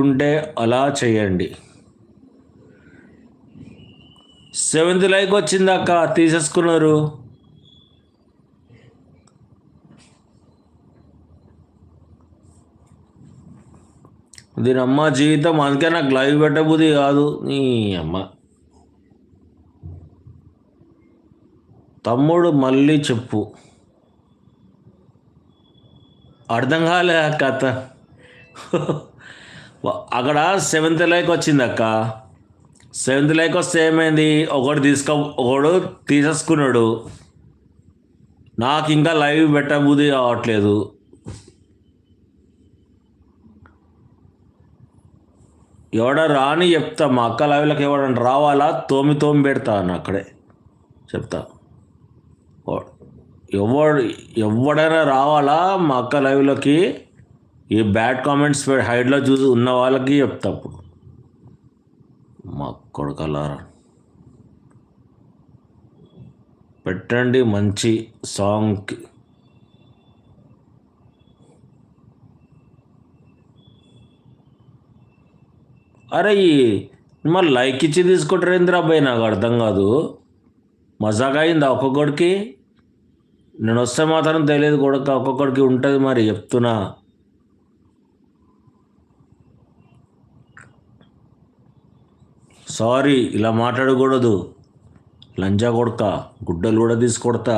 ఉంటే అలా చేయండి. 7th లైక్ వచ్చిందక్క, తీసేసుకున్నారు. దీని అమ్మ జీవితం, అందుకే నాకు లైవ్ పెట్టబుద్ధి కాదు. నీ అమ్మ తమ్ముడు మళ్ళీ చెప్పు. అర్థం కాలే కథ. అక్కడ 7th లైక్ వచ్చింది అక్క. 7th లైక్ వస్తే ఏమైంది, ఒకడు తీసేసుకున్నాడు. నాకు ఇంకా లైవ్ పెట్టబుద్ధి కావట్లేదు. ఎవడ రాని చెప్తా, మా అక్క లైవ్లోకి ఎవడన్నా రావాలా తోమి పెడతా అక్కడే చెప్తా. ఎవడైనా రావాలా మా అక్క లైవ్లోకి, ఈ బ్యాడ్ కామెంట్స్ హైడ్లో చూసి ఉన్న వాళ్ళకి చెప్తా. అప్పుడు మా కొడుకలారా పెట్టండి మంచి సాంగ్కి. అరే మరి లైక్ ఇచ్చి తీసుకుంటారు ఏంద్రా అబ్బాయి, నాకు అర్థం కాదు. మజాక్ అయిందా ఒక్కొక్కడికి? నేను వస్తే మాత్రం తెలియదు కొడుక, ఒక్కొక్కడికి ఉంటుంది మరి చెప్తున్నా. సారీ, ఇలా మాట్లాడకూడదు. లంజా కొడుక, గుడ్డలు కూడా తీసుకొడతా.